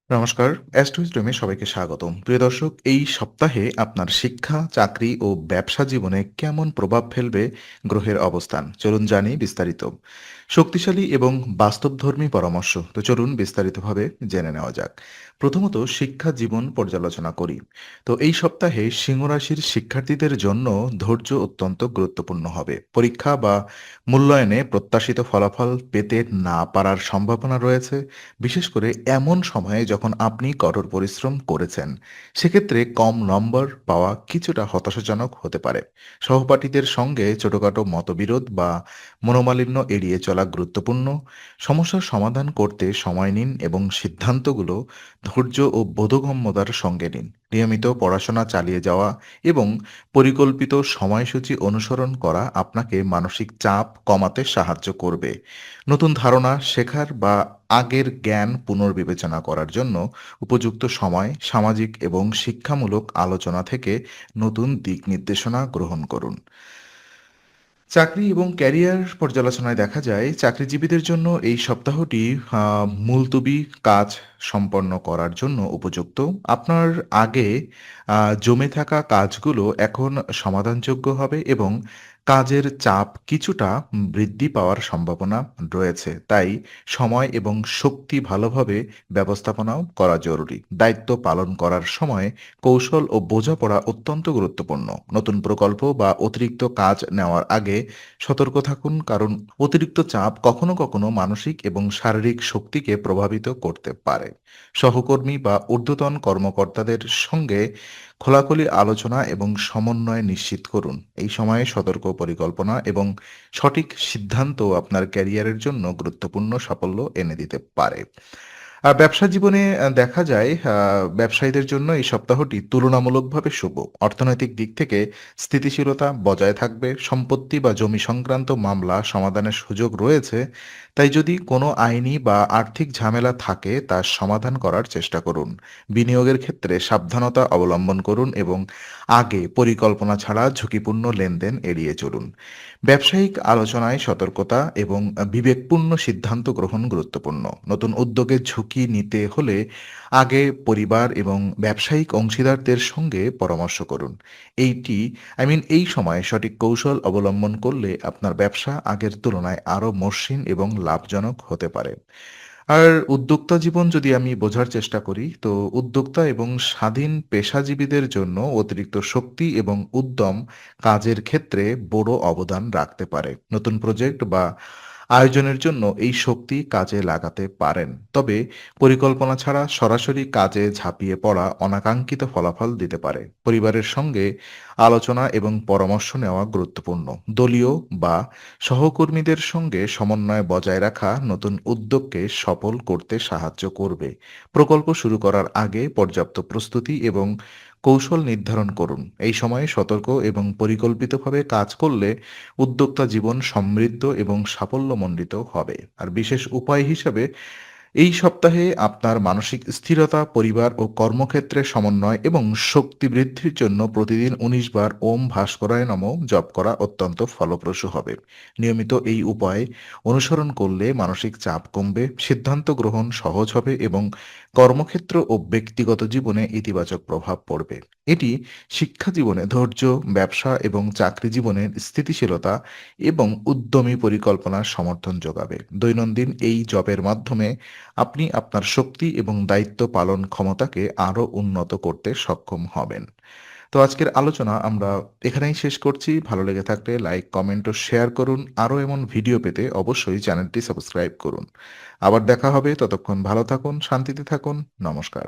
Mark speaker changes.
Speaker 1: নমস্কার, অ্যাস্ট্রোইজডমে সবাইকে স্বাগতম। প্রিয় দর্শক, এই সপ্তাহে আপনার শিক্ষা, চাকরি ও ব্যবসা জীবনে কেমন প্রভাব ফেলবে গ্রহের অবস্থান? চলুন জানি বিস্তারিত। শক্তিশালী এবং বাস্তবধর্মী পরামর্শ। তো চলুন বিস্তারিতভাবে জেনে নেওয়া যাক। প্রথমত শিক্ষা জীবন পর্যালোচনা করি। তো এই সপ্তাহে সিংহ রাশির শিক্ষার্থীদের জন্য ধৈর্য অত্যন্ত গুরুত্বপূর্ণ হবে। পরীক্ষা বা মূল্যায়নে প্রত্যাশিত ফলাফল পেতে না পারার সম্ভাবনা রয়েছে। বিশেষ করে এমন সময়ে যখন আপনি কঠোর পরিশ্রম করেছেন, সেক্ষেত্রে কম নম্বর পাওয়া কিছুটা হতাশাজনক হতে পারে। সহপাঠীদের সঙ্গে ছোটখাটো মতবিরোধ বা মনোমালিন্য এড়িয়ে চলা গুরুত্বপূর্ণ। সমস্যার সমাধান করতে সময় নিন এবং সিদ্ধান্তগুলো ধৈর্য ও বোধগম্যতার সঙ্গে নিন। নিয়মিত পড়াশোনা চালিয়ে যাওয়া এবং পরিকল্পিত সময়সূচি অনুসরণ করা আপনাকে মানসিক চাপ কমাতে সাহায্য করবে। নতুন ধারণা শেখার বা আগের জ্ঞান পুনর্বিবেচনা করার জন্য উপযুক্ত সময়, সামাজিক এবং শিক্ষামূলক আলোচনা থেকে নতুন দিক নির্দেশনা গ্রহণ করুন। চাকরি এবং ক্যারিয়ার পর্যালোচনায় দেখা যায় চাকরিজীবীদের জন্য এই সপ্তাহটি মুলতুবি কাজ সম্পন্ন করার জন্য উপযুক্ত। আপনার আগে জমে থাকা কাজগুলো এখন সমাধানযোগ্য হবে এবং কাজের চাপ কিছুটা বৃদ্ধি পাওয়ার সম্ভাবনা রয়েছে। তাই সময় এবং শক্তি ভালোভাবে ব্যবস্থাপনাও করা জরুরি। দায়িত্ব পালন করার সময় কৌশল ও বোঝাপড়া অত্যন্ত গুরুত্বপূর্ণ। নতুন প্রকল্প বা অতিরিক্ত কাজ নেওয়ার আগে সতর্ক থাকুন, কারণ অতিরিক্ত চাপ কখনো কখনো মানসিক এবং শারীরিক শক্তিকে প্রভাবিত করতে পারে। সহকর্মী বা ঊর্ধ্বতন কর্মকর্তাদের সঙ্গে খোলাখুলি আলোচনা এবং সমন্বয় নিশ্চিত করুন। এই সময়ে সতর্ক পরিকল্পনা এবং সঠিক সিদ্ধান্ত আপনার ক্যারিয়ারের জন্য গুরুত্বপূর্ণ সাফল্য এনে দিতে পারে। ব্যবসা জীবনে দেখা যায় ব্যবসায়ীদের জন্য এই সপ্তাহটি তুলনামূলকভাবে শুভ। অর্থনৈতিক দিক থেকে স্থিতিশীলতা বজায় থাকবে। সম্পত্তি বা জমি সংক্রান্ত মামলা সমাধানের সুযোগ রয়েছে। তাই যদি কোনো আইনি বা আর্থিক ঝামেলা থাকে তা সমাধান করার চেষ্টা করুন। বিনিয়োগের ক্ষেত্রে সাবধানতা অবলম্বন করুন এবং আগে পরিকল্পনা ছাড়া ঝুঁকিপূর্ণ লেনদেন এড়িয়ে চলুন। ব্যবসায়িক আলোচনায় সতর্কতা এবং বিবেকপূর্ণ সিদ্ধান্ত গ্রহণ গুরুত্বপূর্ণ। নতুন উদ্যোগে ঝুঁকি নিতে হলে আগে পরিবার এবং ব্যবসায়িক অংশীদারদের সঙ্গে পরামর্শ করুন। এইটি এই সময়ে সঠিক কৌশল অবলম্বন করলে আপনার ব্যবসা আগের তুলনায় আরও মসৃণ এবং লাভজনক হতে পারে। আর উদ্যোক্তা জীবন যদি আমি বোঝার চেষ্টা করি, তো উদ্যোক্তা এবং স্বাধীন পেশাজীবীদের জন্য অতিরিক্ত শক্তি এবং উদ্যম কাজের ক্ষেত্রে বড় অবদান রাখতে পারে। নতুন প্রজেক্ট বা আয়োজনের জন্য এই শক্তি কাজে লাগাতে পারেন। তবে পরিকল্পনা ছাড়া সরাসরি কাজে ঝাঁপিয়ে পড়া অনাকাঙ্ক্ষিত ফলাফল দিতে পারে। পরিবারের সঙ্গে আলোচনা এবং পরামর্শ নেওয়া গুরুত্বপূর্ণ। দলীয় বা সহকর্মীদের সঙ্গে সমন্বয় বজায় রাখা নতুন উদ্যোগকে সফল করতে সাহায্য করবে। প্রকল্প শুরু করার আগে পর্যাপ্ত প্রস্তুতি এবং কৌশল নির্ধারণ করুন। এই সময়ে সতর্ক এবং পরিকল্পিতভাবে কাজ করলে উদ্যোক্তা জীবন সমৃদ্ধ এবং সাফল্যমণ্ডিত হবে। আর বিশেষ উপায় হিসেবে এই সপ্তাহে আপনার মানসিক স্থিরতা, পরিবার ও কর্মক্ষেত্রে সমন্বয় এবং শক্তি বৃদ্ধির জন্য প্রতিদিন ১৯ বার ওম ভাস্করায় নমঃ জপ করা অত্যন্ত ফলপ্রসূ হবে। নিয়মিত এই উপায় অনুসরণ করলে মানসিক চাপ কমবে, সিদ্ধান্ত গ্রহণ সহজ হবে এবং কর্মক্ষেত্র ও ব্যক্তিগত জীবনে ইতিবাচক প্রভাব পড়বে। এটি শিক্ষা জীবনে ধৈর্য, ব্যবসা এবং চাকরি জীবনের স্থিতিশীলতা এবং উদ্যমী পরিকল্পনার সমর্থন যোগাবে। দৈনন্দিন এই জপের মাধ্যমে আপনি আপনার শক্তি এবং দায়িত্ব পালন ক্ষমতাকে আরও উন্নত করতে সক্ষম হবেন। তো আজকের আলোচনা আমরা এখানেই শেষ করছি। ভালো লেগে থাকলে লাইক, কমেন্ট ও শেয়ার করুন। আরও এমন ভিডিও পেতে অবশ্যই চ্যানেলটি সাবস্ক্রাইব করুন। আবার দেখা হবে, ততক্ষণ ভালো থাকুন, শান্তিতে থাকুন। নমস্কার।